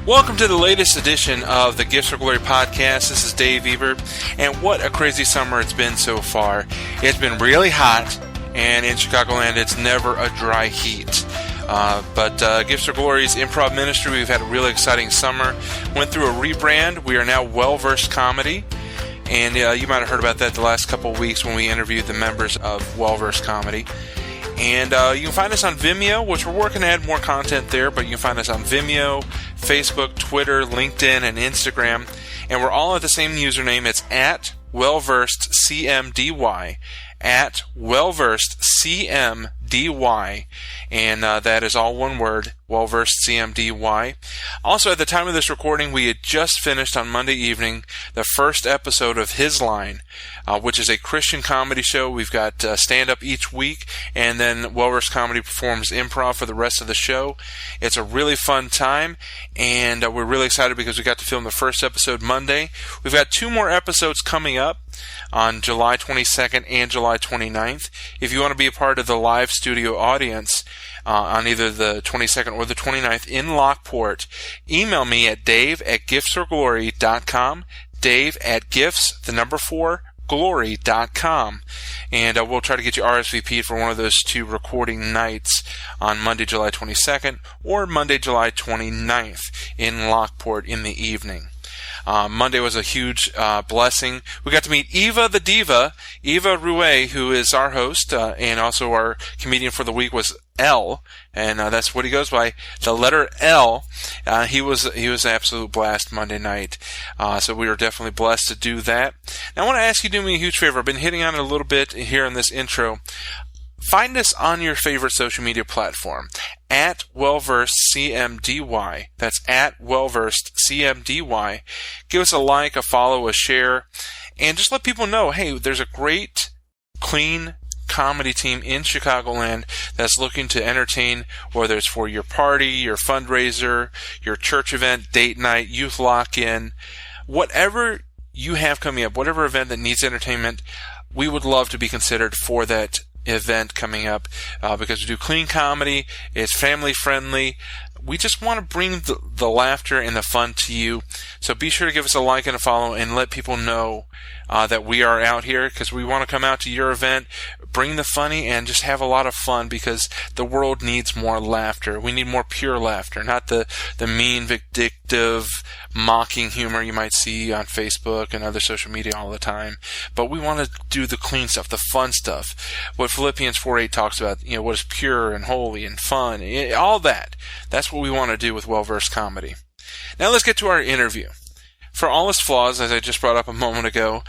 Welcome to the latest edition of the Gifts for Glory podcast. This is Dave Ebert, and what a crazy summer it's been so far. It's been really hot, and in Chicagoland, it's never a dry heat. But Gifts for Glory's Improv Ministry, we've had a really exciting summer. Went through a rebrand. We are now Well-Versed Comedy, and you might have heard about that the last couple of weeks when we interviewed the members of Well-Versed Comedy. And you can find us on Vimeo, which we're working to add more content there, but you can find us on Vimeo, Facebook, Twitter, LinkedIn, and Instagram. And we're all at the same username. It's at WellVersedCMDY, at WellVersedCMDY. And that is all one word, WellVersedCMDY. Also, at the time of this recording, we had just finished on Monday evening the first episode of His Line, which is a Christian comedy show. We've got stand-up each week, and then Well-Versed Comedy performs improv for the rest of the show. It's a really fun time, and we're really excited because we got to film the first episode Monday. We've got 2 more episodes coming up on July 22nd and July 29th. If you want to be a part of the live studio audience on either the 22nd or the 29th in Lockport, email me at dave@giftsforglory.com, dave@gifts4glory.com, and we'll try to get you RSVP'd for one of those 2 recording nights on Monday, July 22nd or Monday, July 29th in Lockport in the evening. Monday was a huge blessing. We got to meet Eva the Diva, Eva Rouet, who is our host, and also our comedian for the week was L, and that's what he goes by, the letter L. He was an absolute blast Monday night, so we were definitely blessed to do that. Now I want to ask you to do me a huge favor. I've been hitting on it a little bit here in this intro. Find us on your favorite social media platform, at WellVersedCMDY. That's at WellVersedCMDY. Give us a like, a follow, a share, and just let people know, hey, there's a great, clean comedy team in Chicagoland that's looking to entertain, whether it's for your party, your fundraiser, your church event, date night, youth lock-in, whatever you have coming up, whatever event that needs entertainment, we would love to be considered for that event coming up, because we do clean comedy, it's family friendly. We just want to bring the laughter and the fun to you. So be sure to give us a like and a follow and let people know that we are out here, because we want to come out to your event, bring the funny, and just have a lot of fun, because the world needs more laughter. We need more pure laughter, not the mean, vindictive, mocking humor you might see on Facebook and other social media all the time. But we want to do the clean stuff, the fun stuff. What Philippians 4:8 talks about, what is pure and holy and fun, all that. That's what we want to do with Well-Versed Comedy. Now let's get to our interview. For all its flaws, as I just brought up a moment ago,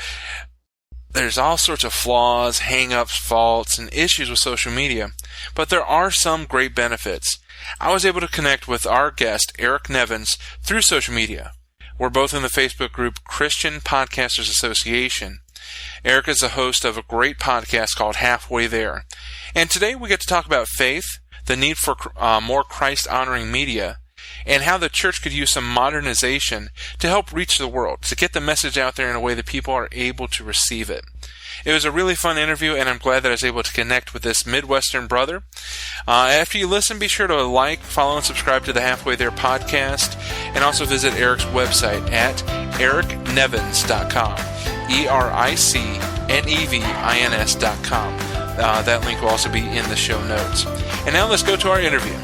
there's all sorts of flaws, hang-ups, faults, and issues with social media, but there are some great benefits. I was able to connect with our guest, Eric Nevins, through social media. We're both in the Facebook group Christian Podcasters Association. Eric is the host of a great podcast called Halfway There. And today we get to talk about faith, the need for more Christ-honoring media, and how the church could use some modernization to help reach the world, to get the message out there in a way that people are able to receive it. It was a really fun interview, and I'm glad that I was able to connect with this Midwestern brother. After you listen, be sure to like, follow, and subscribe to the Halfway There podcast, and also visit Eric's website at ericnevins.com, ERICNEVINS.com. That link will also be in the show notes. And now let's go to our interview.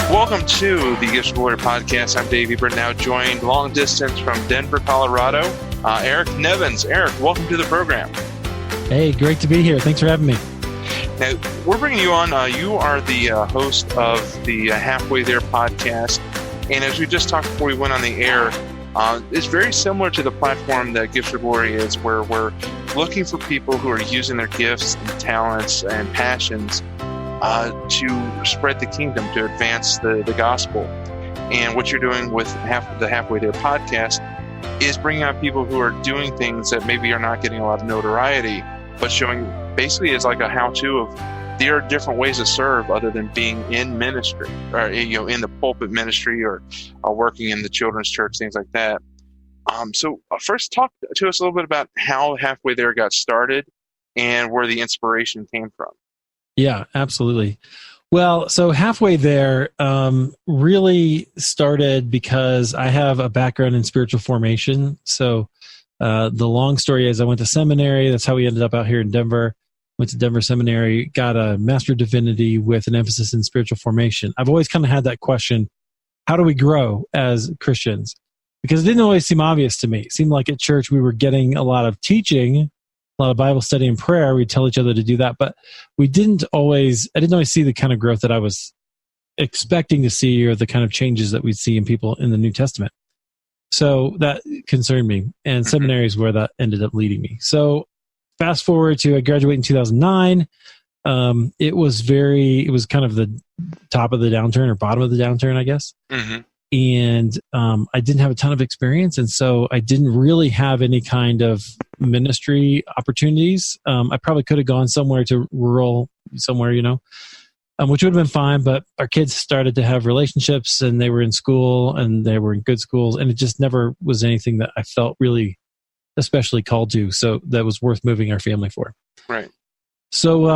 Welcome to the Gifts for Glory podcast. I'm Dave Ebert, now joined long distance from Denver, Colorado, Eric Nevins. Eric, welcome to the program. Hey, great to be here. Thanks for having me. Now, we're bringing you on. You are the host of the Halfway There podcast. And as we just talked before we went on the air, it's very similar to the platform that Gifts for Glory is, where we're looking for people who are using their gifts and talents and passions to spread the kingdom, to advance the gospel. And what you're doing with the Halfway There podcast is bringing out people who are doing things that maybe are not getting a lot of notoriety, but showing basically is like a how-to of there are different ways to serve other than being in ministry, or in the pulpit ministry, or working in the children's church, things like that. So first, talk to us a little bit about how Halfway There got started and where the inspiration came from. Yeah, absolutely. Well, so halfway there really started because I have a background in spiritual formation. So the long story is I went to seminary. That's how we ended up out here in Denver. Went to Denver Seminary, got a Master of Divinity with an emphasis in spiritual formation. I've always kind of had that question, how do we grow as Christians? Because it didn't always seem obvious to me. It seemed like at church we were getting a lot of teaching, a lot of Bible study and prayer. We'd tell each other to do that, but I didn't always see the kind of growth that I was expecting to see or the kind of changes that we'd see in people in the New Testament. So that concerned me, and seminary is where that ended up leading me. So fast forward to I graduated in 2009. It was kind of the top of the downturn or bottom of the downturn, I guess. Mm-hmm. And I didn't have a ton of experience, and so I didn't really have any kind of ministry opportunities. I probably could have gone somewhere to rural somewhere, which would have been fine, but our kids started to have relationships, and they were in school, and they were in good schools, and it just never was anything that I felt really especially called to, so that was worth moving our family for. Right. So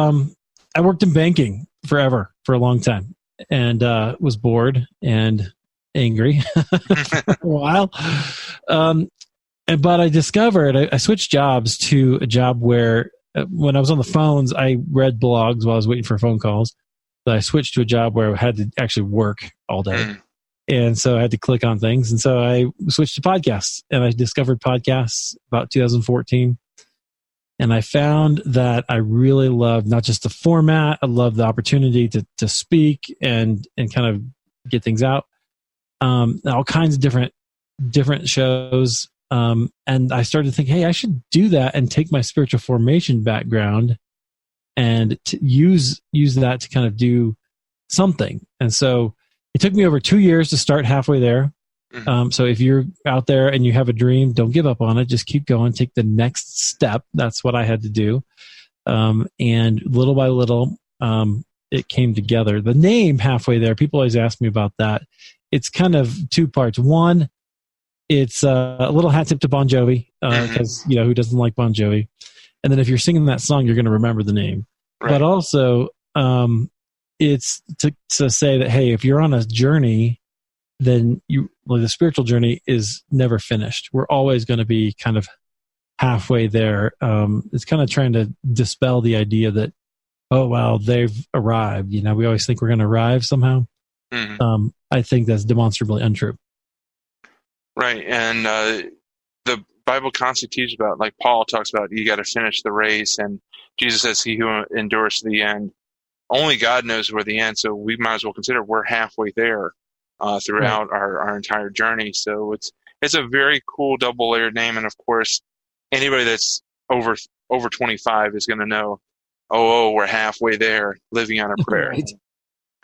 I worked in banking for a long time, and was bored and angry for a while. But I discovered, I switched jobs to a job where when I was on the phones, I read blogs while I was waiting for phone calls. But I switched to a job where I had to actually work all day. And so I had to click on things. And so I switched to podcasts, and I discovered podcasts about 2014. And I found that I really loved not just the format, I loved the opportunity to speak and kind of get things out. All kinds of different shows. And I started to think, hey, I should do that and take my spiritual formation background and to use that to kind of do something. And so it took me over 2 years to start halfway there. So if you're out there and you have a dream, don't give up on it. Just keep going. Take the next step. That's what I had to do. And little by little, it came together. The name Halfway There, people always ask me about that. It's kind of two parts. One, it's a little hat tip to Bon Jovi, because, who doesn't like Bon Jovi? And then if you're singing that song, you're going to remember the name. Right. But also, it's to say that, hey, if you're on a journey, then the spiritual journey is never finished. We're always going to be kind of halfway there. It's kind of trying to dispel the idea that, oh, wow, they've arrived. We always think we're going to arrive somehow. Mm-hmm. I think that's demonstrably untrue. Right. And the Bible constantly teaches about, like Paul talks about, you got to finish the race. And Jesus says, he who endures to the end. Only God knows where the end. So we might as well consider we're halfway there throughout our entire journey. So it's a very cool double-layered name. And of course, anybody that's over 25 is going to know, we're halfway there, living on a prayer.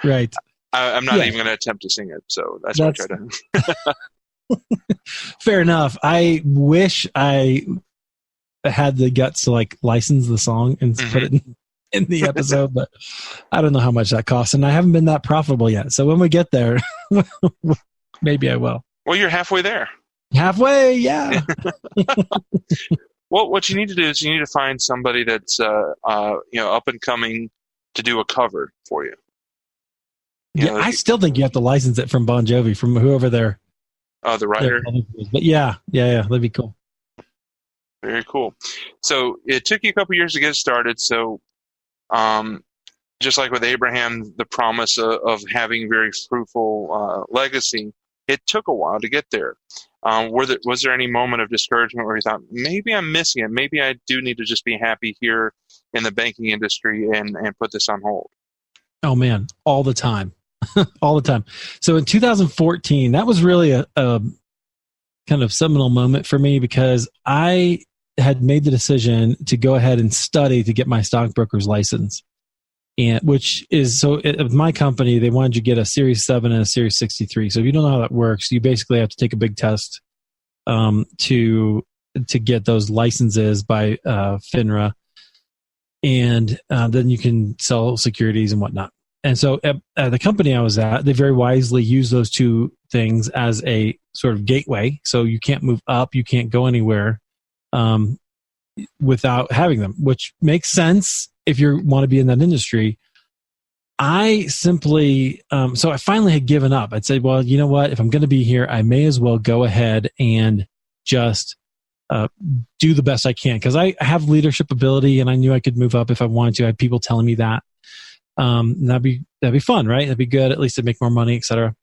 Right. I'm not even going to attempt to sing it. So that's what I try to. Fair enough. I wish I had the guts to license the song and put it in the episode, but I don't know how much that costs, and I haven't been that profitable yet. So when we get there, maybe I will. Well, you're halfway there. Halfway, yeah. Well, what you need to do is you need to find somebody that's up and coming to do a cover for you. I still think you have to license it from Bon Jovi, from whoever the writer. But yeah, that'd be cool. Very cool. So it took you a couple years to get started. So, just like with Abraham, the promise of having very fruitful legacy, it took a while to get there. Was there any moment of discouragement where you thought, maybe I'm missing it? Maybe I do need to just be happy here in the banking industry and put this on hold? Oh, man, all the time. All the time. So in 2014, that was really a kind of seminal moment for me, because I had made the decision to go ahead and study to get my stockbroker's license. And which is, my company, they wanted you to get a Series 7 and a Series 63. So if you don't know how that works, you basically have to take a big test to get those licenses by FINRA. And then you can sell securities and whatnot. And so at the company I was at, they very wisely use those two things as a sort of gateway. So you can't move up, you can't go anywhere without having them, which makes sense if you want to be in that industry. I simply, so I finally had given up. I'd say, well, you know what? If I'm going to be here, I may as well go ahead and just do the best I can, because I have leadership ability and I knew I could move up if I wanted to. I had people telling me that. That'd be fun, right? That'd be good. At least I'd make more money, etc.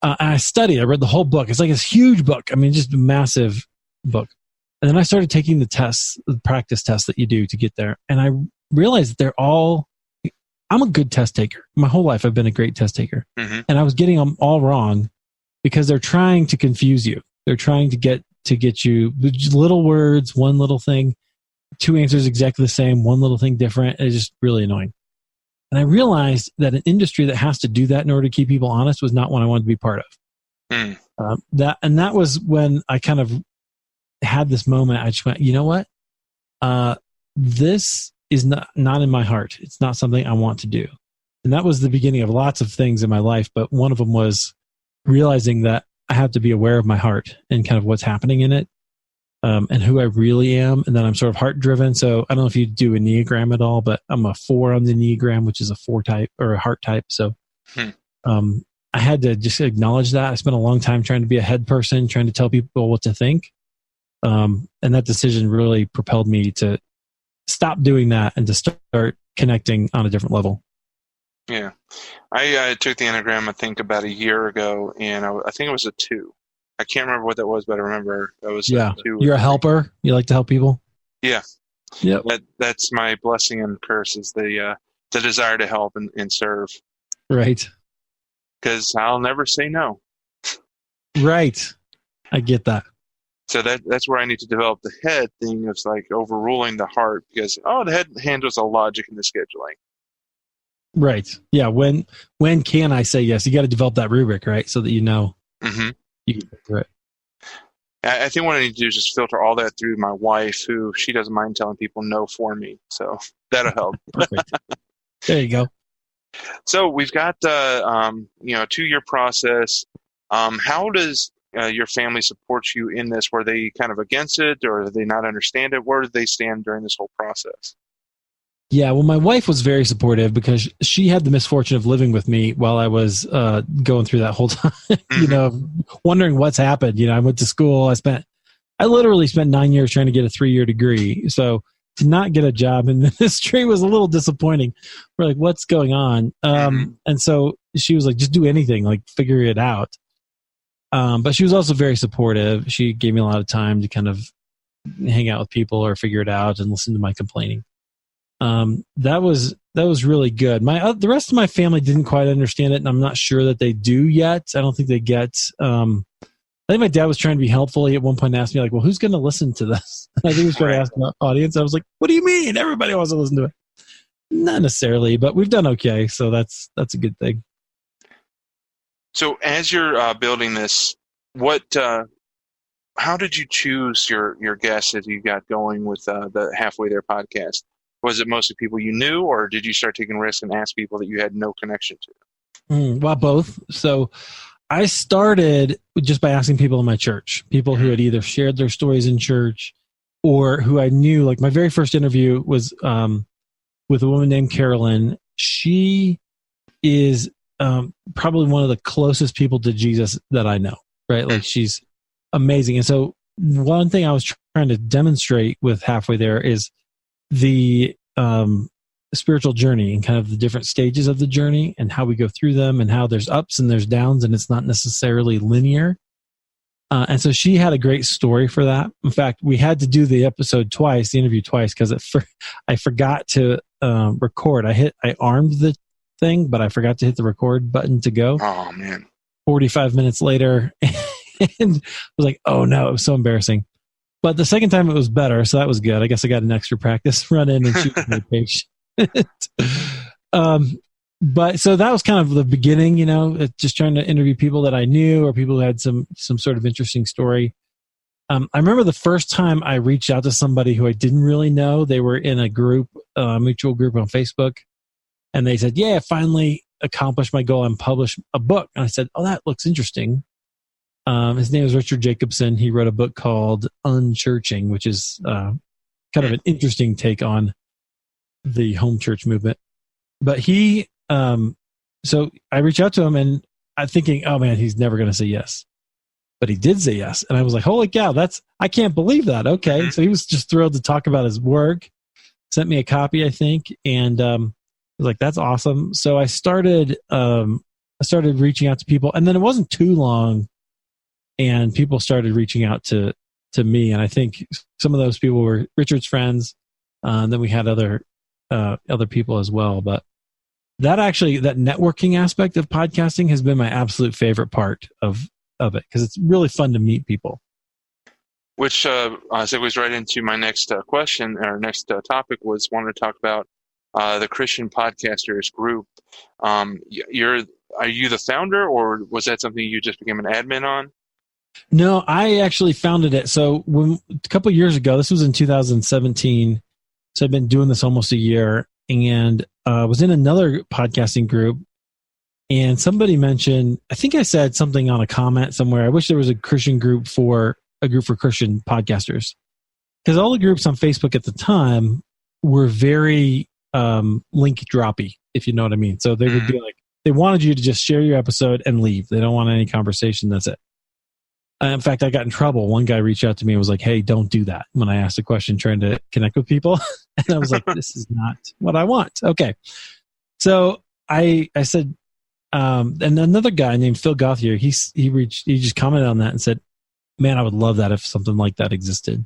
And I studied. I read the whole book. It's like this huge book. I mean, just a massive book. And then I started taking the tests, the practice tests that you do to get there. And I realized that I'm a good test taker. My whole life I've been a great test taker. Mm-hmm. And I was getting them all wrong because they're trying to confuse you. They're trying to get you little words, one little thing, two answers exactly the same, one little thing different. It's just really annoying. And I realized that an industry that has to do that in order to keep people honest was not one I wanted to be part of. Mm. That was when I kind of had this moment. I just went, you know what? This is not in my heart. It's not something I want to do. And that was the beginning of lots of things in my life. But one of them was realizing that I have to be aware of my heart and kind of what's happening in it, and who I really am. And then I'm sort of heart driven. So I don't know if you do Enneagram at all, but I'm a 4 on the Enneagram, which is a 4 type or a heart type. So I had to just acknowledge that. I spent a long time trying to be a head person, trying to tell people what to think. And that decision really propelled me to stop doing that and to start connecting on a different level. Yeah. I took the Enneagram, I think, about a year ago, and I think it was a 2. I can't remember what that was, but I remember it was a 2. You're a helper? You like to help people? Yeah. Yep. That's my blessing and curse, is the desire to help and serve. Right. Because I'll never say no. Right. I get that. So that's where I need to develop the head thing of like overruling the heart, because the head handles the logic and the scheduling. Right. Yeah. When can I say yes? You got to develop that rubric, right? So that you know you can do it. I think what I need to do is just filter all that through my wife, who she doesn't mind telling people no for me. So that'll help. Perfect. There you go. So we've got a 2-year process. How does your family support you in this? Were they kind of against it, or did they not understand it? Where did they stand during this whole process? Yeah, well, my wife was very supportive because she had the misfortune of living with me while I was going through that whole time, wondering what's happened. I went to school. I literally spent 9 years trying to get a 3-year degree. So to not get a job in the industry was a little disappointing. We're like, what's going on? And so she was like, just do anything, like figure it out. But she was also very supportive. She gave me a lot of time to kind of hang out with people or figure it out and listen to my complaining. That was really good. The rest of my family didn't quite understand it, and I'm not sure that they do yet. I don't think they get. I think my dad was trying to be helpful. He at one point asked me, like, "Well, who's going to listen to this?" I think he was trying to ask the audience. I was like, "What do you mean? Everybody wants to listen to it." Not necessarily, but we've done okay, so that's a good thing. So, as you're building this, how did you choose your guests as you got going with the Halfway There podcast? Was it mostly people you knew, or did you start taking risks and ask people that you had no connection to? Well, both. So I started just by asking people in my church, people who had either shared their stories in church or who I knew. Like my very first interview was with a woman named Carolyn. She is probably one of the closest people to Jesus that I know, right? Like she's amazing. And so one thing I was trying to demonstrate with Halfway There is the spiritual journey and kind of the different stages of the journey and how we go through them and how there's ups and there's downs and it's not necessarily linear. And so she had a great story for that. In fact, we had to do the interview twice, because I forgot to record. I armed the thing, but I forgot to hit the record button to go. Oh, man. 45 minutes later, and I was like, oh no, it was so embarrassing. But the second time it was better, so that was good. I guess I got an extra practice run in and shoot my page. But so that was kind of the beginning, just trying to interview people that I knew or people who had some sort of interesting story. I remember the first time I reached out to somebody who I didn't really know. They were in a group, mutual group on Facebook, and they said, "Yeah, I finally accomplished my goal and published a book." And I said, "Oh, that looks interesting." His name is Richard Jacobson. He wrote a book called Unchurching, which is kind of an interesting take on the home church movement. But he so I reached out to him, and I'm thinking, oh man, he's never going to say yes. But he did say yes. And I was like, holy cow, I can't believe that. Okay. Mm-hmm. So he was just thrilled to talk about his work, sent me a copy, I think. And I was like, that's awesome. So I started reaching out to people, and then it wasn't too long and people started reaching out to me. And I think some of those people were Richard's friends. And then we had other people as well. But that networking aspect of podcasting has been my absolute favorite part of it, because it's really fun to meet people. Which segues right into my next question. Our next topic was wanted to talk about the Christian Podcasters group. Are you the founder, or was that something you just became an admin on? No, I actually founded it. So a couple of years ago, this was in 2017. So I've been doing this almost a year, and was in another podcasting group. And somebody mentioned, I think I said something on a comment somewhere, I wish there was a Christian group for Christian podcasters. Because all the groups on Facebook at the time were very link droppy, if you know what I mean. So they would be like, they wanted you to just share your episode and leave. They don't want any conversation. That's it. In fact, I got in trouble. One guy reached out to me and was like, hey, don't do that, when I asked a question trying to connect with people. And I was like, this is not what I want. Okay. So I said, and another guy named Phil Gauthier, he just commented on that and said, man, I would love that if something like that existed.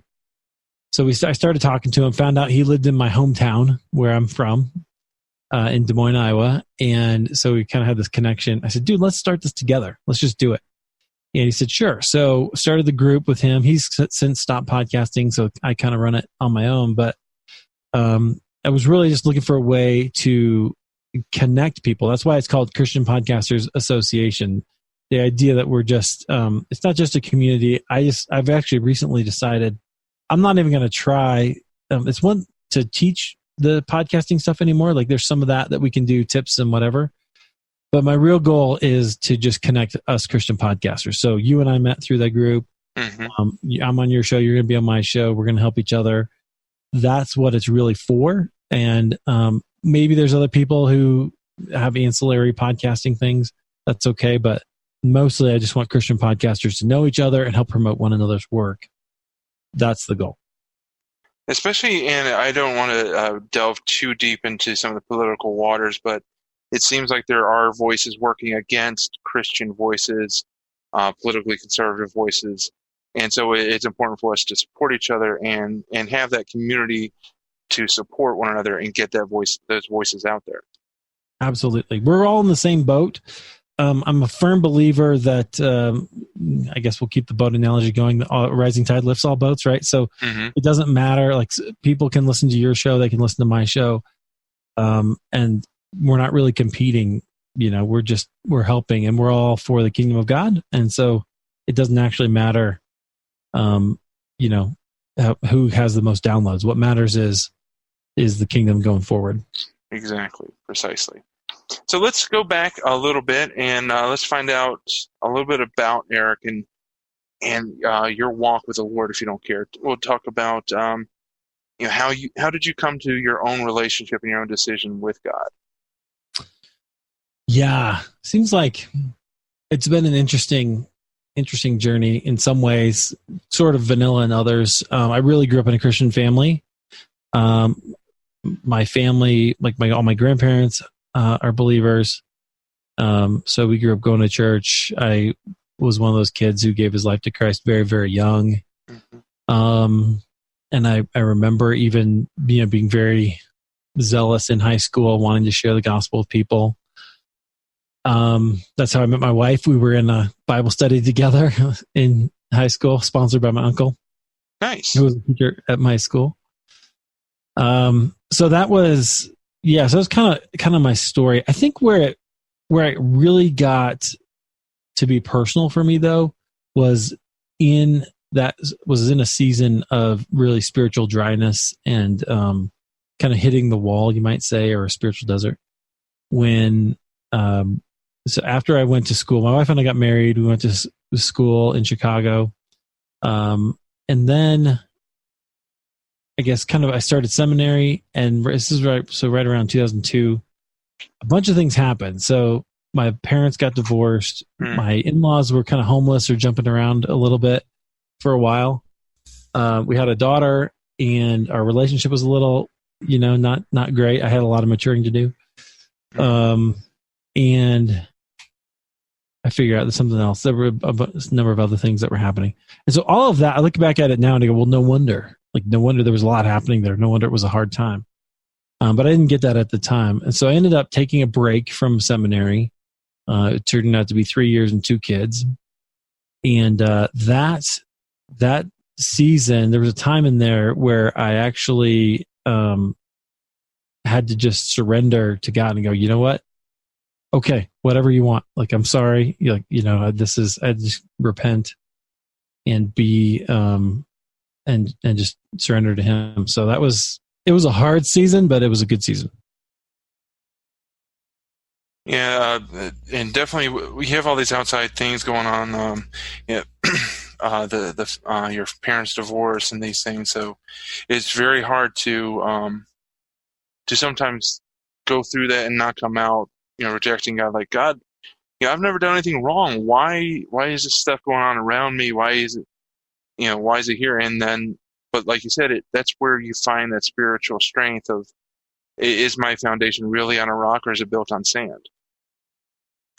So I started talking to him, found out he lived in my hometown where I'm from, in Des Moines, Iowa. And so we kind of had this connection. I said, dude, let's start this together. Let's just do it. And he said, sure. So started the group with him. He's since stopped podcasting, so I kind of run it on my own. But I was really just looking for a way to connect people. That's why it's called Christian Podcasters Association. The idea that we're just, it's not just a community. I've actually recently decided I'm not even going to try. It's one to teach the podcasting stuff anymore. Like there's some of that we can do, tips and whatever. But my real goal is to just connect us Christian podcasters. So you and I met through that group. Mm-hmm. I'm on your show. You're going to be on my show. We're going to help each other. That's what it's really for. And maybe there's other people who have ancillary podcasting things. That's okay. But mostly I just want Christian podcasters to know each other and help promote one another's work. That's the goal. Especially, and I don't want to delve too deep into some of the political waters, but it seems like there are voices working against Christian voices, politically conservative voices. And so it's important for us to support each other and have that community to support one another and get those voices out there. Absolutely. We're all in the same boat. I'm a firm believer that, I guess we'll keep the boat analogy going. Rising tide lifts all boats, right? So It doesn't matter. Like people can listen to your show. They can listen to my show. And we're not really competing. We're helping, and we're all for the kingdom of God. And so it doesn't actually matter, who has the most downloads. What matters is the kingdom going forward. Exactly. Precisely. So let's go back a little bit and let's find out a little bit about Eric and your walk with the Lord, if you don't care. We'll talk about how did you come to your own relationship and your own decision with God? Yeah, seems like it's been an interesting journey in some ways, sort of vanilla in others. I really grew up in a Christian family. My family, like all my grandparents, are believers. So we grew up going to church. I was one of those kids who gave his life to Christ very, very young. Mm-hmm. And I remember even being very zealous in high school, wanting to share the gospel with people. That's how I met my wife. We were in a Bible study together in high school, sponsored by my uncle. Nice. Who was a teacher at my school. So that was, so that's kind of my story. I think where it really got to be personal for me though was in a season of really spiritual dryness and kind of hitting the wall, you might say, or a spiritual desert. When so after I went to school, my wife and I got married. We went to school in Chicago, and then I guess I started seminary, and this is right around 2002. a bunch of things happened. So my parents got divorced. My in-laws were kind of homeless or jumping around a little bit for a while. We had a daughter, and our relationship was a little, not great. I had a lot of maturing to do. And I figured out there's something else. There were a number of other things that were happening. And so all of that, I look back at it now and I go, well, no wonder there was a lot happening there. No wonder it was a hard time. But I didn't get that at the time. And so I ended up taking a break from seminary. It turned out to be 3 years and 2 kids. And that season, there was a time in there where I actually had to just surrender to God and go, you know what? Okay, whatever you want. Like, I'm sorry. I just repent and be, and just surrender to Him. So it was a hard season, but it was a good season. Yeah, and definitely we have all these outside things going on. Your parents' divorce and these things. So it's very hard to sometimes go through that and not come out, rejecting God. Like, God, I've never done anything wrong. Why is this stuff going on around me? Why is it here? And then, but like you said, that's where you find that spiritual strength of, is my foundation really on a rock or is it built on sand?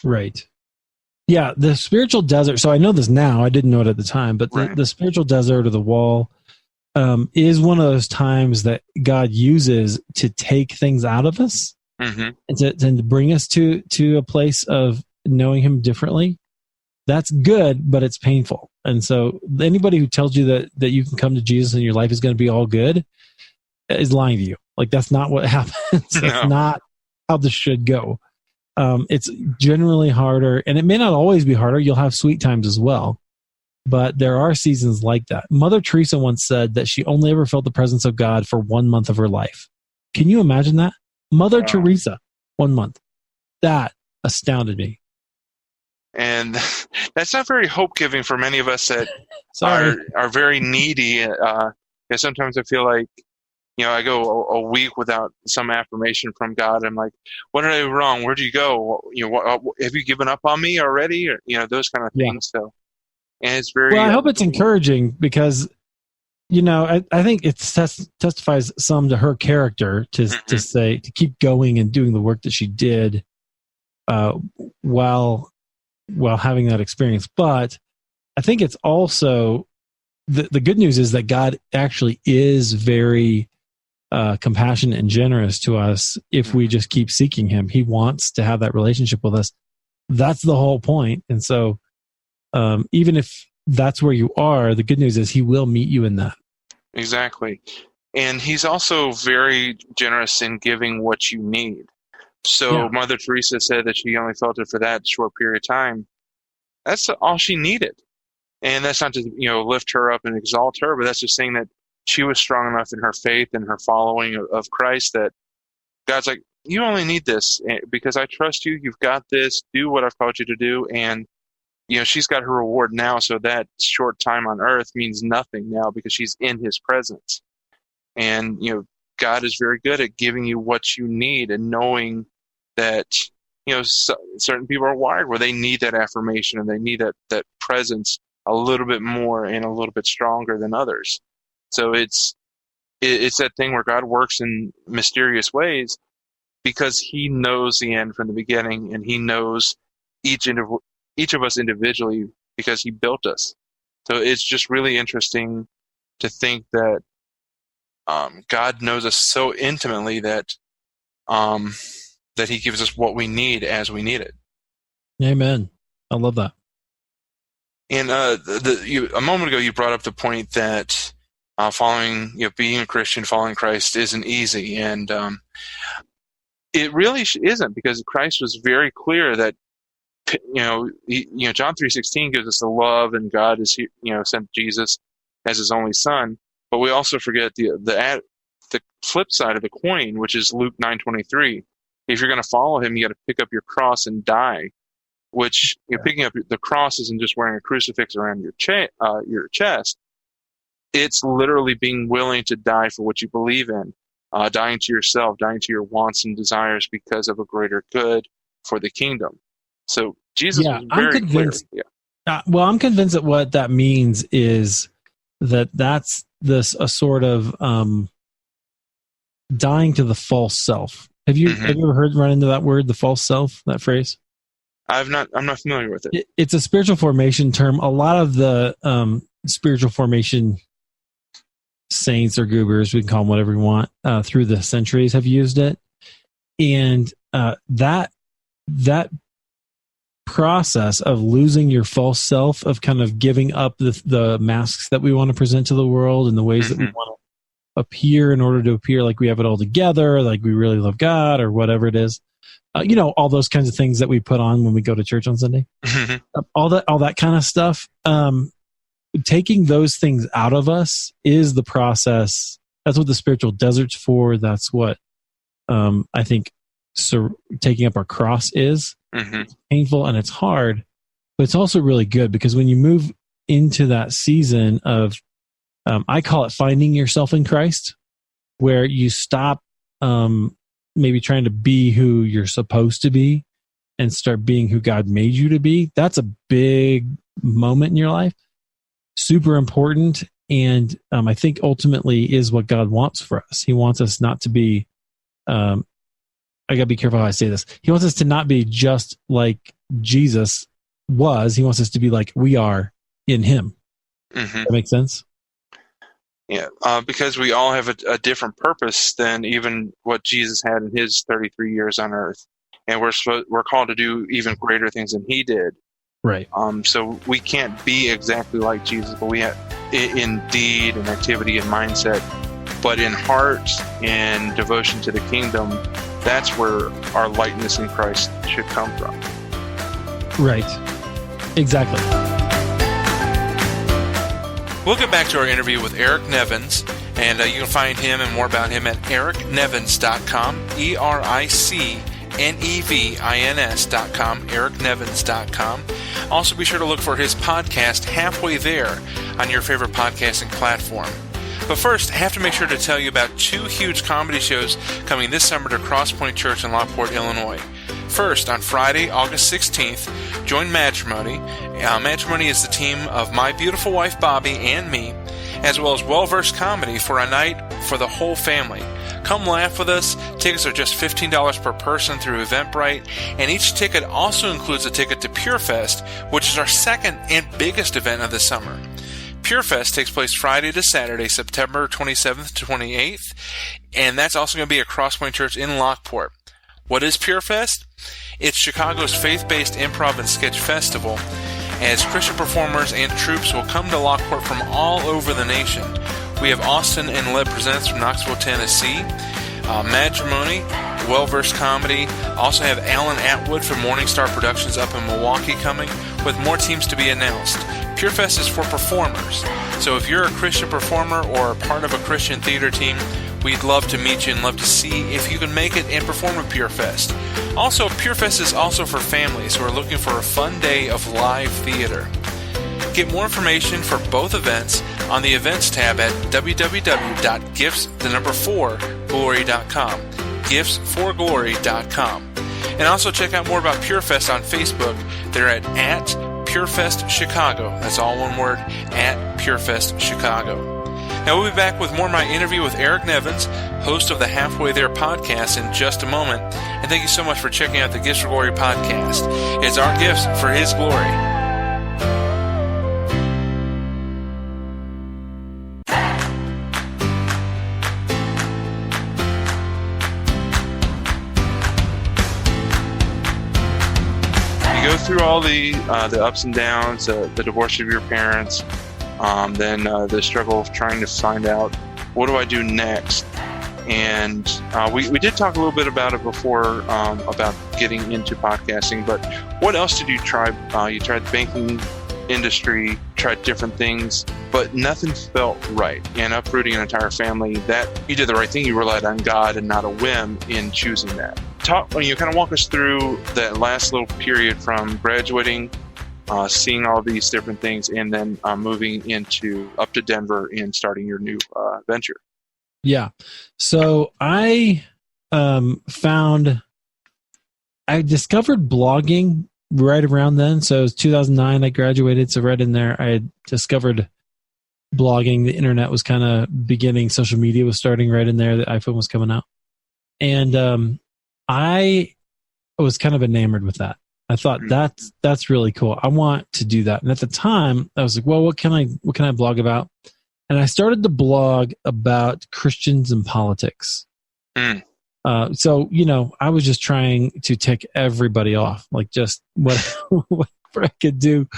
Right. Yeah, the spiritual desert. So I know this now. I didn't know it at the time, but the spiritual desert or the wall is one of those times that God uses to take things out of us and to bring us to a place of knowing Him differently. That's good, but it's painful. And so anybody who tells you that you can come to Jesus and your life is going to be all good is lying to you. Like, that's not what happens. That's not how this should go. It's generally harder, and it may not always be harder. You'll have sweet times as well, but there are seasons like that. Mother Teresa once said that she only ever felt the presence of God for 1 month of her life. Can you imagine that? Mother Teresa, 1 month. That astounded me. And that's not very hope-giving for many of us that are very needy. Sometimes I feel like, I go a week without some affirmation from God. I'm like, what did I do wrong? Where'd you go? Have you given up on me already? Or, those kind of things. So, and it's very. Well, I hope it's encouraging because, I think it testifies some to her character to say, to keep going and doing the work that she did, while having that experience. But I think it's also the good news is that God actually is very compassionate and generous to us if we just keep seeking Him. He wants to have that relationship with us. That's the whole point. And so even if that's where you are, the good news is He will meet you in that. Exactly. And He's also very generous in giving what you need. So Mother Teresa said that she only felt it for that short period of time. That's all she needed. And that's not to, lift her up and exalt her, but that's just saying that she was strong enough in her faith and her following of Christ that God's like, you only need this because I trust you. You've got this. Do what I've called you to do. And, she's got her reward now. So that short time on earth means nothing now because she's in His presence. And, God is very good at giving you what you need and knowing that, certain people are wired where they need that affirmation and they need that presence a little bit more and a little bit stronger than others. So it's that thing where God works in mysterious ways because He knows the end from the beginning, and He knows each of us individually because He built us. So it's just really interesting to think that God knows us so intimately that He gives us what we need as we need it. Amen. I love that. And a moment ago, you brought up the point that being a Christian, following Christ isn't easy, and it really isn't, because Christ was very clear that John 3:16 gives us the love, and God is sent Jesus as His only Son. But we also forget the flip side of the coin, which is Luke 9:23. If you're going to follow Him, you got to pick up your cross and die. Which picking up the cross isn't just wearing a crucifix around your chest. It's literally being willing to die for what you believe in. dying to yourself, dying to your wants and desires because of a greater good for the kingdom. So Jesus was very clear. I'm convinced that what that means is that's a sort of dying to the false self. Have you ever run into that word, the false self, that phrase? I'm not familiar with it. It's a spiritual formation term. A lot of the spiritual formation saints or goobers, we can call them whatever we want, through the centuries have used it. And that process of losing your false self, of kind of giving up the masks that we want to present to the world and the ways that we want to appear in order to appear like we have it all together, like we really love God or whatever it is. All those kinds of things that we put on when we go to church on Sunday, all that kind of stuff. Taking those things out of us is the process. That's what the spiritual desert's for. That's what I think taking up our cross is. It's painful and it's hard, but it's also really good, because when you move into that season of, I call it finding yourself in Christ, where you stop maybe trying to be who you're supposed to be and start being who God made you to be. That's a big moment in your life. Super important. And I think ultimately is what God wants for us. He wants us not to be, I got to be careful how I say this. He wants us to not be just like Jesus was. He wants us to be like we are in him. That makes sense? Yeah, because we all have a different purpose than even what Jesus had in his 33 years on earth. And we're called to do even greater things than he did. Right. So we can't be exactly like Jesus, but we have in deed and activity and mindset, but in heart and devotion to the kingdom, that's where our likeness in Christ should come from. Right. Exactly. We'll get back to our interview with Eric Nevins, and you can find him and more about him at ericnevins.com, EricNevins.com, ericnevins.com. Also, be sure to look for his podcast, Halfway There, on your favorite podcasting platform. But first, I have to make sure to tell you about two huge comedy shows coming this summer to Crosspoint Church in Lockport, Illinois. First, on Friday, August 16th, join Matrimony. Matrimony is the team of my beautiful wife, Bobby, and me, as well as well-versed comedy for a night for the whole family. Come laugh with us. Tickets are just $15 per person through Eventbrite, and each ticket also includes a ticket to PureFest, which is our second and biggest event of the summer. PureFest takes place Friday to Saturday, September 27th to 28th, and that's also going to be at Crosspoint Church in Lockport. What is PureFest? It's Chicago's faith-based improv and sketch festival, as Christian performers and troops will come to Lockport from all over the nation. We have Austin and Leb Presents from Knoxville, Tennessee, Matrimony, well-versed comedy. Also have Alan Atwood from Morningstar Productions up in Milwaukee coming, with more teams to be announced. PureFest is for performers, so if you're a Christian performer or a part of a Christian theater team, we'd love to meet you and love to see if you can make it and perform at PureFest. Also, PureFest is also for families who are looking for a fun day of live theater. Get more information for both events on the events tab at www.gifts4glory.com. Gifts4glory.com. And also check out more about PureFest on Facebook. They're at PureFest Chicago. That's all one word, at PureFest Chicago. Now we'll be back with more of my interview with Eric Nevins, host of the Halfway There podcast, in just a moment. And thank you so much for checking out the Gifts for Glory podcast. It's our gifts for His glory. Go through all the ups and downs, the divorce of your parents, then the struggle of trying to find out, what do I do next? And we did talk a little bit about it before, about getting into podcasting, but what else did you try? You tried the banking industry, tried different things, but nothing felt right. And uprooting an entire family, that you did the right thing. You relied on God and not a whim in choosing that. Walk us through that last little period from graduating, seeing all these different things, and then moving up to Denver and starting your new venture. Yeah. So I discovered blogging right around then. So it was 2009. I graduated. So right in there, I had discovered blogging. The internet was kind of beginning. Social media was starting right in there. The iPhone was coming out. And I was kind of enamored with that. I thought that's really cool. I want to do that. And at the time, I was like, well, what can I blog about? And I started to blog about Christians and politics. So, I was just trying to tick everybody off, like just whatever I could do.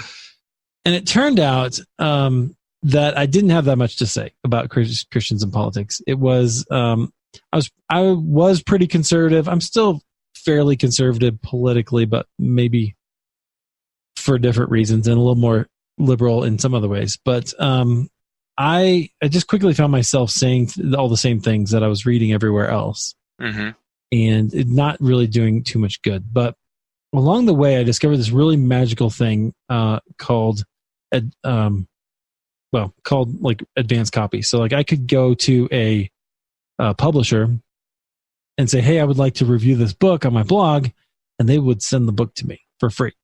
And it turned out that I didn't have that much to say about Christians and politics. It was I was pretty conservative. I'm still fairly conservative politically, but maybe for different reasons and a little more liberal in some other ways. But I just quickly found myself saying all the same things that I was reading everywhere else, and it not really doing too much good. But along the way, I discovered this really magical thing called like advanced copy. So like I could go to a publisher and say, hey, I would like to review this book on my blog, and they would send the book to me for free.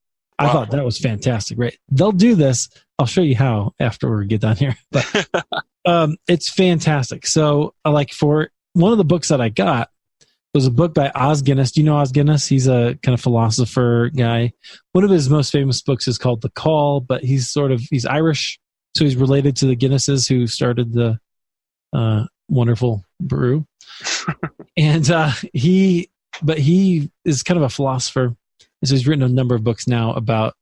Wow. I thought that was fantastic, right? They'll do this. I'll show you how after we get done here. But it's fantastic. So like for one of the books that I got was a book by Os Guinness. Do you know Os Guinness? He's a kind of philosopher guy. One of his most famous books is called The Call, but he's Irish. So he's related to the Guinnesses who started the wonderful brew. And he is kind of a philosopher. So he's written a number of books now about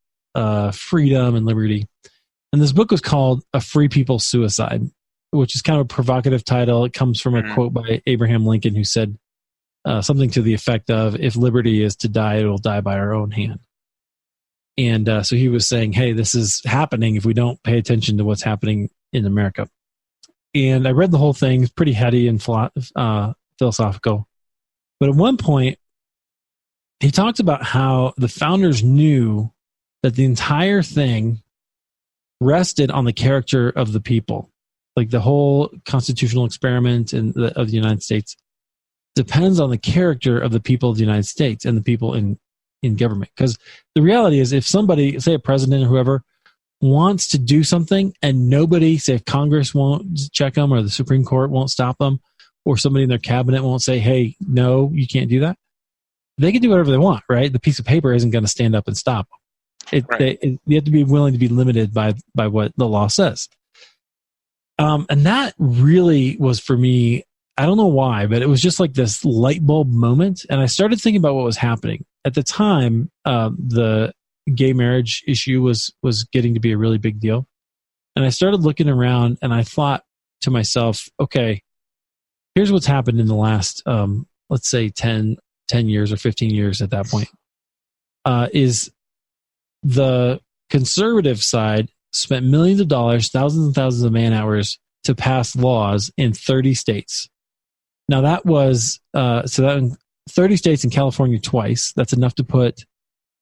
freedom and liberty. And this book was called A Free People's Suicide, which is kind of a provocative title. It comes from a quote by Abraham Lincoln, who said something to the effect of, if liberty is to die, it will die by our own hand. And so he was saying, hey, this is happening if we don't pay attention to what's happening in America. And I read the whole thing. It's pretty heady and philosophical. But at one point, he talked about how the founders knew that the entire thing rested on the character of the people. Like the whole constitutional experiment of the United States depends on the character of the people of the United States and the people in government. Because the reality is, if somebody, say a president or whoever, wants to do something and nobody, say if Congress won't check them or the Supreme Court won't stop them or somebody in their cabinet won't say, hey, no, you can't do that, they can do whatever they want, right? The piece of paper isn't going to stand up and stop them. You have to be willing to be limited by what the law says. And that really was for me, I don't know why, but it was just like this light bulb moment. And I started thinking about what was happening. At the time, the gay marriage issue was getting to be a really big deal. And I started looking around and I thought to myself, okay, here's what's happened in the last, let's say 10 years or 15 years at that point, is the conservative side spent millions of dollars, thousands and thousands of man hours to pass laws in 30 states. Now that was, that in 30 states and California twice, that's enough to put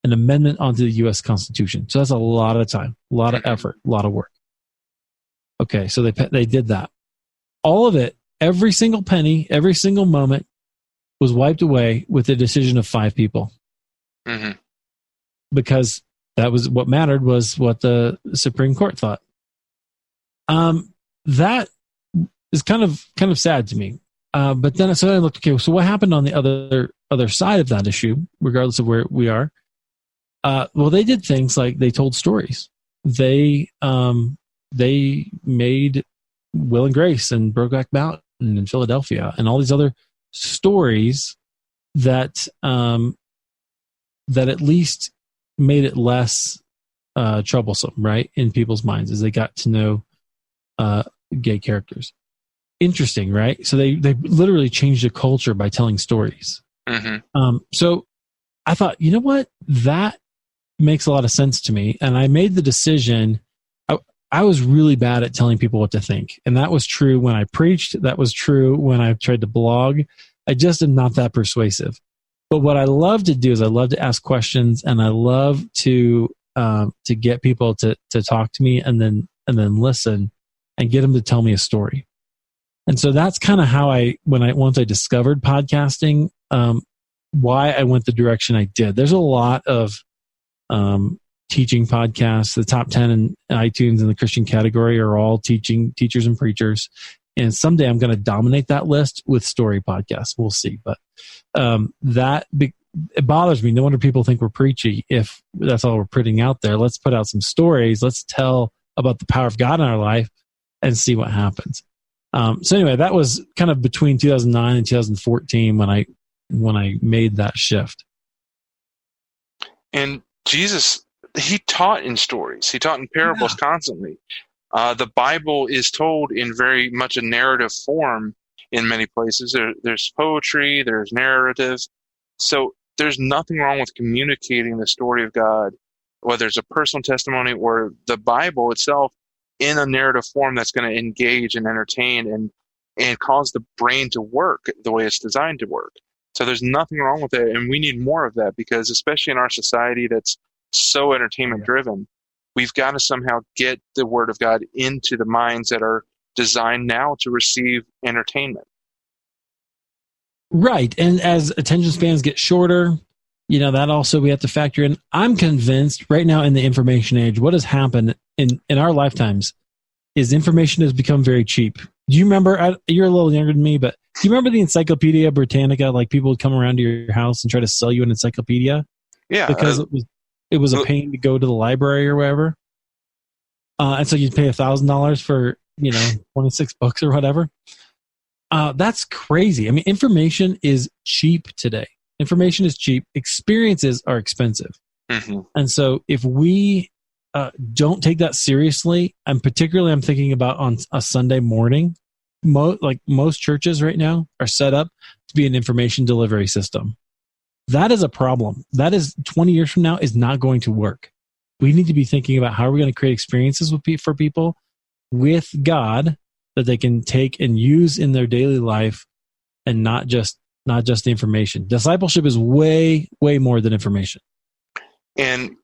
an amendment onto the U.S. Constitution. So that's a lot of time, a lot of effort, a lot of work. Okay, so they did that. All of it, every single penny, every single moment was wiped away with the decision of 5 people. Because that was what mattered, was what the Supreme Court thought. That is kind of sad to me. But then so I looked, okay, so what happened on the other side of that issue, regardless of where we are? Well, they did things like they told stories. They made Will and Grace and Brokeback Mountain in Philadelphia and all these other stories that at least made it less troublesome, right, in people's minds as they got to know gay characters. Interesting, right? So they literally changed the culture by telling stories. So I thought, you know what? That makes a lot of sense to me. And I made the decision. I was really bad at telling people what to think. And that was true when I preached. That was true when I tried to blog. I just am not that persuasive. But what I love to do is I love to ask questions, and I love to get people to talk to me and then listen and get them to tell me a story. And so that's kind of how once I discovered podcasting, why I went the direction I did. There's a lot of teaching podcasts. The top 10 in iTunes in the Christian category are all teachers and preachers. And someday I'm going to dominate that list with story podcasts. We'll see. But it bothers me. No wonder people think we're preachy if that's all we're putting out there. Let's put out some stories. Let's tell about the power of God in our life and see what happens. So anyway, that was kind of between 2009 and 2014 when I made that shift. And Jesus, he taught in stories. He taught in parables constantly. The Bible is told in very much a narrative form in many places. There's poetry, there's narrative. So there's nothing wrong with communicating the story of God, whether it's a personal testimony or the Bible itself, in a narrative form that's going to engage and entertain and cause the brain to work the way it's designed to work. So there's nothing wrong with it, and we need more of that because especially in our society that's so entertainment driven, we've got to somehow get the Word of God into the minds that are designed now to receive entertainment. Right. And as attention spans get shorter, that also we have to factor in. I'm convinced right now in the information age, what has happened in our lifetimes is information has become very cheap. Do you remember, you're a little younger than me, but do you remember the Encyclopedia Britannica? Like people would come around to your house and try to sell you an encyclopedia? Yeah. Because it was a pain to go to the library or wherever. And so you'd pay $1,000 for, 26 books or whatever. That's crazy. I mean, information is cheap today. Information is cheap. Experiences are expensive. Mm-hmm. And so if we don't take that seriously, and particularly I'm thinking about on a Sunday morning, most churches right now are set up to be an information delivery system. That is a problem. That is 20 years from now is not going to work. We need to be thinking about how we're going to create experiences for people with God that they can take and use in their daily life, and not just the information. Discipleship is way, way more than information. And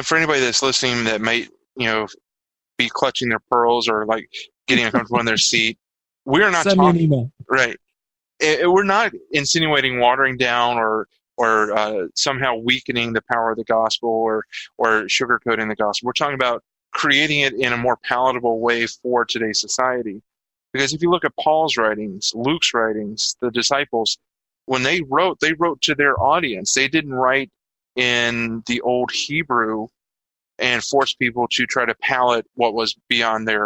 for anybody that's listening that might, be clutching their pearls or like getting uncomfortable in their seat, we're not Send me an email. Right. We're not insinuating watering down or somehow weakening the power of the gospel or sugarcoating the gospel. We're talking about creating it in a more palatable way for today's society. Because if you look at Paul's writings, Luke's writings, the disciples, when they wrote to their audience. They didn't write in the old Hebrew and force people to try to palate what was beyond their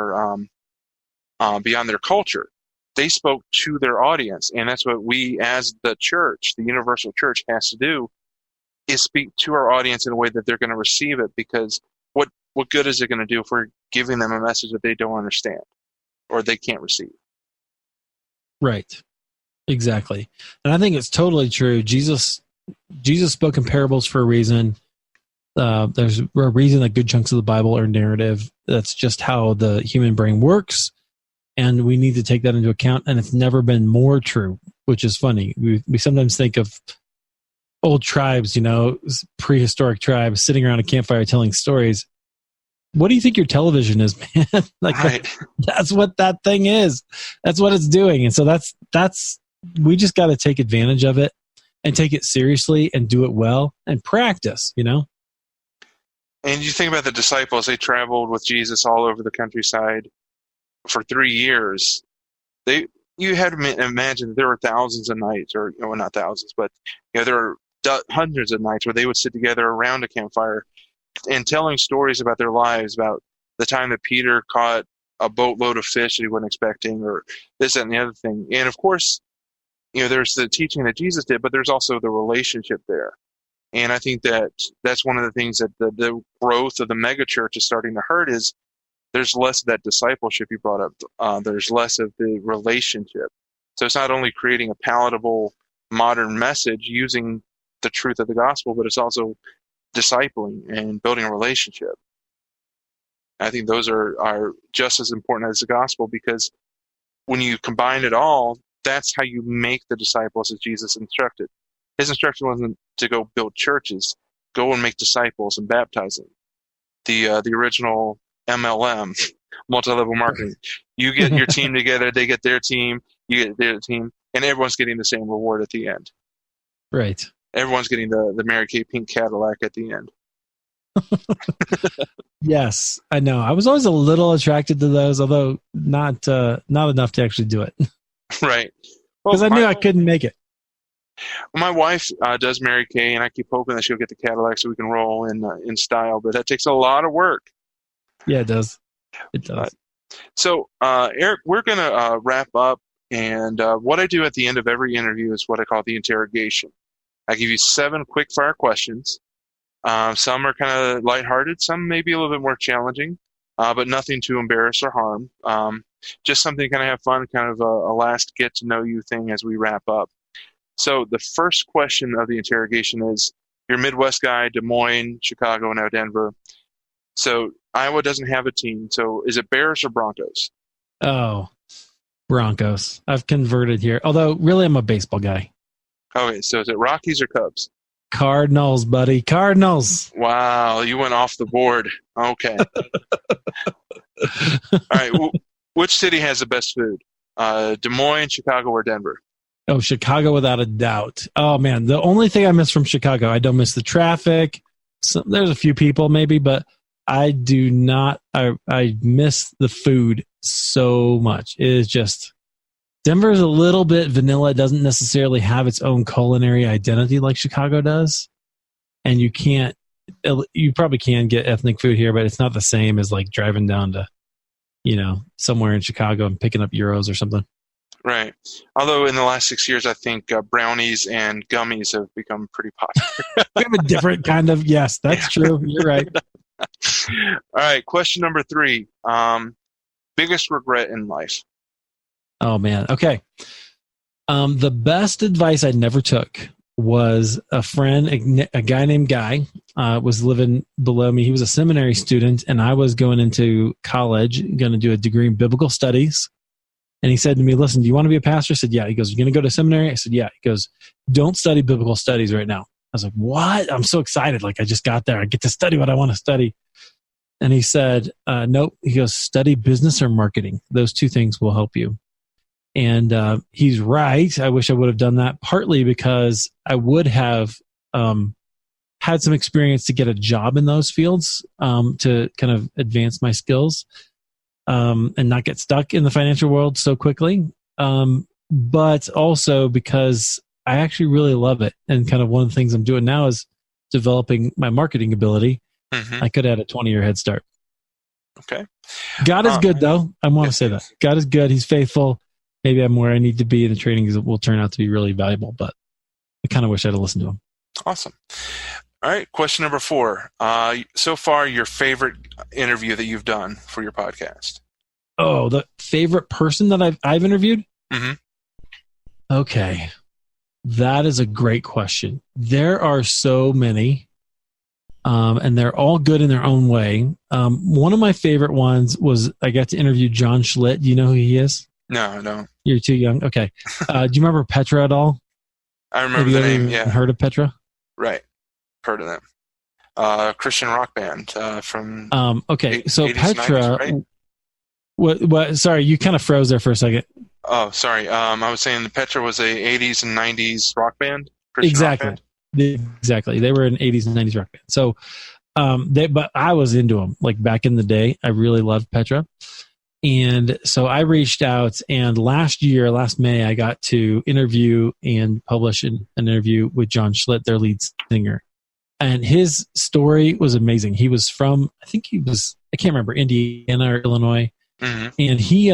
culture. They spoke to their audience, and that's what we as the church, the universal church, has to do, is speak to our audience in a way that they're going to receive it, because what good is it going to do if we're giving them a message that they don't understand or they can't receive? Right. Exactly. And I think it's totally true. Jesus spoke in parables for a reason. There's a reason that good chunks of the Bible are narrative. That's just how the human brain works. And we need to take that into account. And it's never been more true, which is funny. We sometimes think of old tribes, prehistoric tribes sitting around a campfire telling stories. What do you think your television is, man? Right. That's what that thing is. That's what it's doing. And so that's we just got to take advantage of it and take it seriously and do it well and practice, And you think about the disciples, they traveled with Jesus all over the countryside for 3 years. You had to imagine there were thousands of nights, or not thousands, but there were hundreds of nights where they would sit together around a campfire and telling stories about their lives, about the time that Peter caught a boatload of fish that he wasn't expecting, or this, that, and the other thing. And of course, there's the teaching that Jesus did, but there's also the relationship there. And I think that's one of the things that the growth of the megachurch is starting to hurt, is there's less of that discipleship you brought up. There's less of the relationship. So it's not only creating a palatable modern message using the truth of the gospel, but it's also discipling and building a relationship. I think those are just as important as the gospel, because when you combine it all, that's how you make the disciples as Jesus instructed. His instruction wasn't to go build churches, go and make disciples and baptize them. The original MLM multi-level marketing. You get your team together, they get their team, you get their team, and everyone's getting the same reward at the end. Right. Everyone's getting the Mary Kay pink Cadillac at the end. Yes, I know. I was always a little attracted to those, although not enough to actually do it. Right. Because I knew I couldn't make it. My wife does Mary Kay, and I keep hoping that she'll get the Cadillac so we can roll in style. But that takes a lot of work. Yeah, it does. It does. So, Eric, we're going to wrap up. And what I do at the end of every interview is what I call the interrogation. I give you 7 quick-fire questions. Some are kind of lighthearted. Some may be a little bit more challenging, but nothing to embarrass or harm. Just something to kind of have fun, kind of a last get-to-know-you thing as we wrap up. So the first question of the interrogation is, you're a Midwest guy, Des Moines, Chicago, now Denver. So Iowa doesn't have a team. So is it Bears or Broncos? Oh, Broncos. I've converted here. Although, really, I'm a baseball guy. Okay, so is it Rockies or Cubs? Cardinals, buddy. Cardinals. Wow, you went off the board. Okay. All right, which city has the best food? Des Moines, Chicago, or Denver? Oh, Chicago without a doubt. Oh, man. The only thing I miss from Chicago, I don't miss the traffic. There's a few people maybe, but I do not. I miss the food so much. It is just, Denver is a little bit vanilla. It doesn't necessarily have its own culinary identity like Chicago does. And you probably can get ethnic food here, but it's not the same as like driving down to, somewhere in Chicago and picking up gyros or something. Right. Although in the last 6 years, I think brownies and gummies have become pretty popular. We have a different kind of, yes, that's true. You're right. All right. Question number 3. Biggest regret in life? Oh, man. Okay. The best advice I never took was a friend, a guy named Guy, was living below me. He was a seminary student, and I was going into college, going to do a degree in biblical studies. And he said to me, listen, do you want to be a pastor? I said, yeah. He goes, you're going to go to seminary? I said, yeah. He goes, don't study biblical studies right now. I was like, what? I'm so excited. Like, I just got there. I get to study what I want to study. And he said, nope. He goes, study business or marketing. Those 2 things will help you. And he's right. I wish I would have done that, partly because I would have had some experience to get a job in those fields to kind of advance my skills. And not get stuck in the financial world so quickly. But also because I actually really love it. And kind of one of the things I'm doing now is developing my marketing ability. Mm-hmm. I could have had a 20-year head start. Okay. God is good, though. I want to say that. God is good. He's faithful. Maybe I'm where I need to be, and the training will turn out to be really valuable. But I kind of wish I'd have listened to him. Awesome. All right. Question number 4. So far, your favorite interview that you've done for your podcast? Oh, the favorite person that I've interviewed? Mm-hmm. Okay. That is a great question. There are so many, and they're all good in their own way. One of my favorite ones was I got to interview John Schlitt. Do you know who he is? No, I don't. You're too young? Okay. Do you remember Petra at all? I remember the name, yeah. Heard of Petra? Right. Heard of them. Christian rock band from okay, so 80s, Petra... 90s, right? What? Sorry, you kind of froze there for a second. Oh, sorry. I was saying Petra was a 80s and 90s rock band. Exactly. Rock band. Exactly. They were an 80s and 90s rock band. So, but I was into them. Like back in the day, I really loved Petra. And so I reached out, and last May, I got to interview and publish an interview with John Schlitt, their lead singer. And his story was amazing. He was from, I can't remember, Indiana or Illinois. Mm-hmm. And he,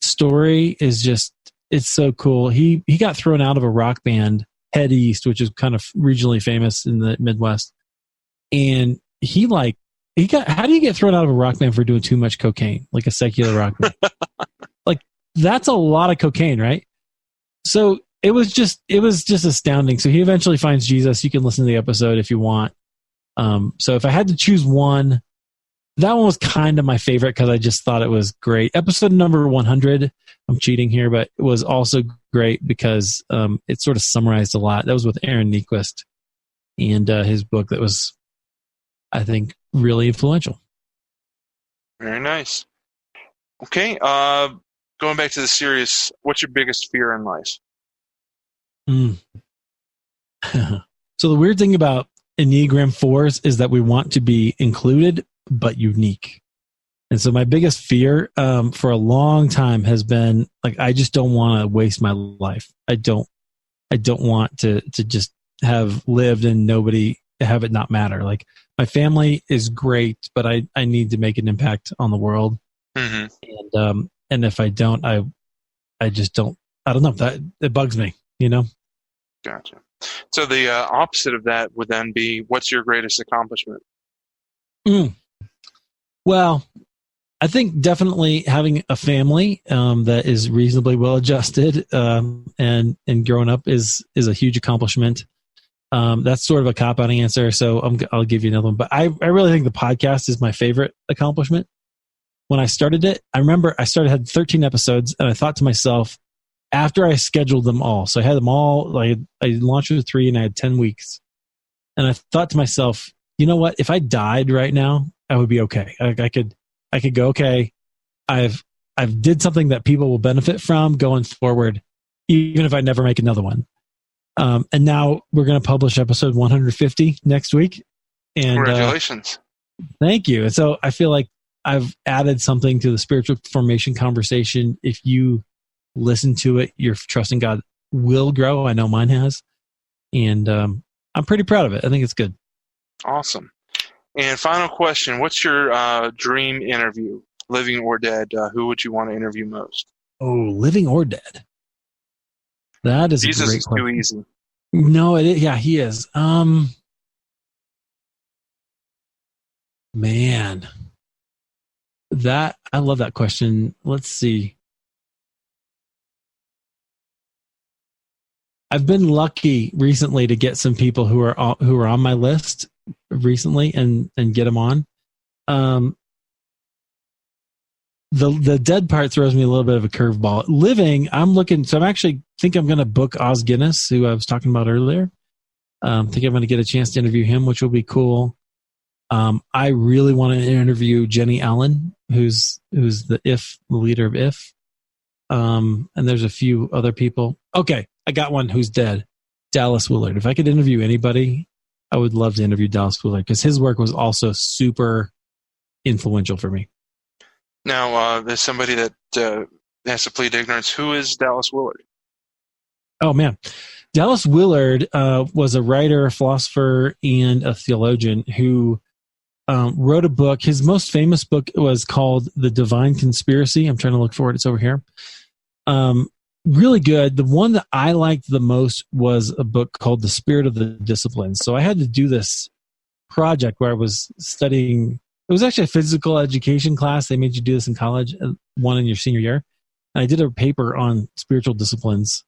story is just, it's so cool. He got thrown out of a rock band, Head East, which is kind of regionally famous in the Midwest. And how do you get thrown out of a rock band for doing too much cocaine? Like a secular rock band. Like, that's a lot of cocaine, right? So it was just astounding. So he eventually finds Jesus. You can listen to the episode if you want. So if I had to choose one, that one was kind of my favorite because I just thought it was great. Episode number 100, I'm cheating here, but it was also great because it sort of summarized a lot. That was with Aaron Nyquist and his book that was, I think, really influential. Very nice. Okay. Going back to the serious, what's your biggest fear in life? So the weird thing about Enneagram 4s is that we want to be included but unique. And so my biggest fear for a long time has been like, I just don't want to waste my life. I don't want to just have lived and nobody have it not matter. Like, my family is great, but I need to make an impact on the world. Mm-hmm. And if I don't, I just don't. I don't know. That it bugs me. Gotcha. So the opposite of that would then be, what's your greatest accomplishment? Well, I think definitely having a family that is reasonably well adjusted and growing up is a huge accomplishment. That's sort of a cop-out answer, so I'll give you another one. But I really think the podcast is my favorite accomplishment. When I started it, I remember had 13 episodes, and I thought to myself, after I scheduled them all, so I had them all, like I launched with 3 and I had 10 weeks. And I thought to myself, you know what? If I died right now, I would be okay. I could go, okay, I've did something that people will benefit from going forward, even if I never make another one. And now we're going to publish episode 150 next week. And congratulations. Thank you. And so I feel like I've added something to the spiritual formation conversation. If you listen to it, your trust in God will grow. I know mine has. And I'm pretty proud of it. I think it's good. Awesome. And final question, what's your dream interview, living or dead? Who would you want to interview most? Oh, living or dead? That is Jesus a great is question. too easy. No, he is. Man, I love that question. Let's see. I've been lucky recently to get some people who are on my list recently and get them on. The dead part throws me a little bit of a curveball. Living, I'm looking. So I'm going to book Oz Guinness, who I was talking about earlier. Think I'm going to get a chance to interview him, which will be cool. I really want to interview Jenny Allen, who's the leader of If. And there's a few other people. Okay, I got one who's dead. Dallas Willard. If I could interview anybody, I would love to interview Dallas Willard because his work was also super influential for me. Now, there's somebody that has to plead ignorance. Who is Dallas Willard? Oh, man. Dallas Willard was a writer, a philosopher, and a theologian who wrote a book. His most famous book was called The Divine Conspiracy. I'm trying to look for it. It's over here. Really good. The one that I liked the most was a book called The Spirit of the Disciplines. So I had to do this project where I was studying. It was actually a physical education class. They made you do this in college, one in your senior year. And I did a paper on spiritual disciplines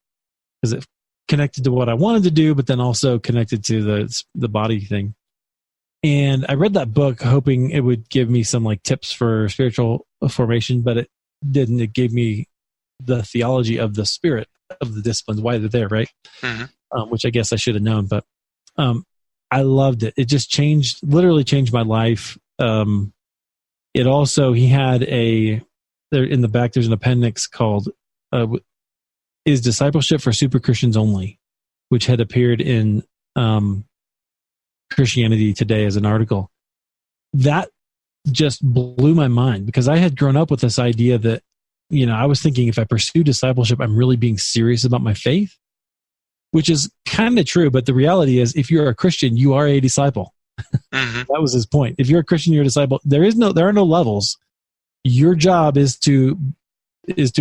because it connected to what I wanted to do, but then also connected to the body thing. And I read that book hoping it would give me some like tips for spiritual formation, but it didn't. It gave me the theology of the spirit of the disciplines, why they're there, right? Mm-hmm. Which I guess I should have known, but I loved it. It just literally changed my life. It also, he had there in the back, there's an appendix called Is Discipleship for Super Christians Only, which had appeared in Christianity Today as an article. That just blew my mind because I had grown up with this idea that, I was thinking if I pursue discipleship, I'm really being serious about my faith, which is kind of true. But the reality is, if you're a Christian, you are a disciple. Mm-hmm. That was his point. If you're a Christian, you're a disciple. There are no levels. Your job is to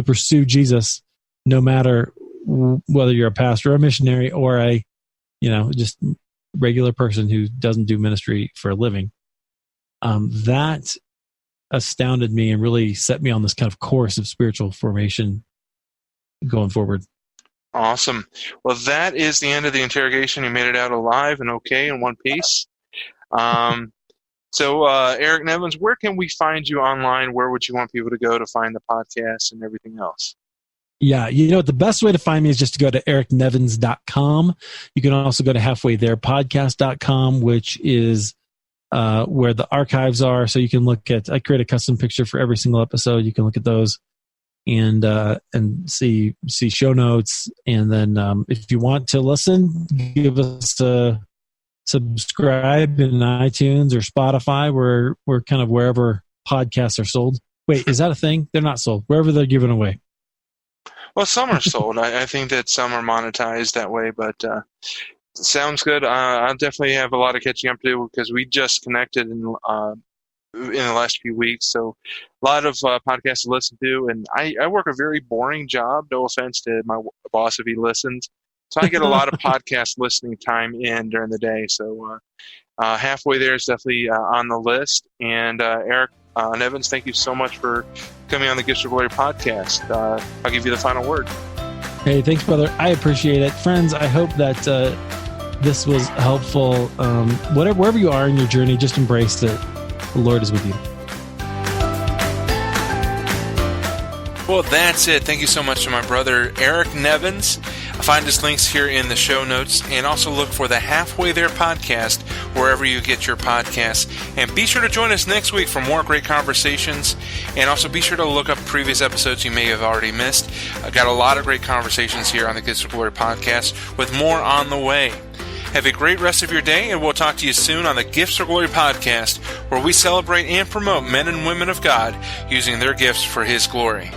pursue Jesus, no matter whether you're a pastor or a missionary or a, just regular person who doesn't do ministry for a living. That astounded me and really set me on this kind of course of spiritual formation going forward. Awesome. Well, that is the end of the interrogation. You made it out alive and okay in one piece. So, Eric Nevins, where can we find you online? Where would you want people to go to find the podcast and everything else? Yeah, the best way to find me is just to go to ericnevins.com. You can also go to halfwaytherepodcast.com, which is where the archives are. So you can look at, I create a custom picture for every single episode. You can look at those and see show notes. And then if you want to listen, give us a subscribe in iTunes or Spotify. We're kind of wherever podcasts are sold. Wait, is that a thing? They're not sold. Wherever they're given away. Well, some are sold. I think that some are monetized that way, but sounds good. I'll definitely have a lot of catching up to do because we just connected in the last few weeks. So a lot of podcasts to listen to. And I work a very boring job. No offense to my boss if he listens. So I get a lot of podcast listening time in during the day. So halfway there is definitely on the list. And Eric Nevins, thank you so much for coming on the Gifts of Glory podcast. I'll give you the final word. Hey, thanks, brother. I appreciate it. Friends, I hope that this was helpful. Wherever you are in your journey, just embrace that the Lord is with you. Well, that's it. Thank you so much to my brother, Eric Nevins. Find his links here in the show notes, and also look for the Halfway There podcast wherever you get your podcasts. And be sure to join us next week for more great conversations. And also be sure to look up previous episodes you may have already missed. I've got a lot of great conversations here on the Gifts of Glory podcast, with more on the way. Have a great rest of your day, and we'll talk to you soon on the Gifts of Glory podcast, where we celebrate and promote men and women of God using their gifts for His glory.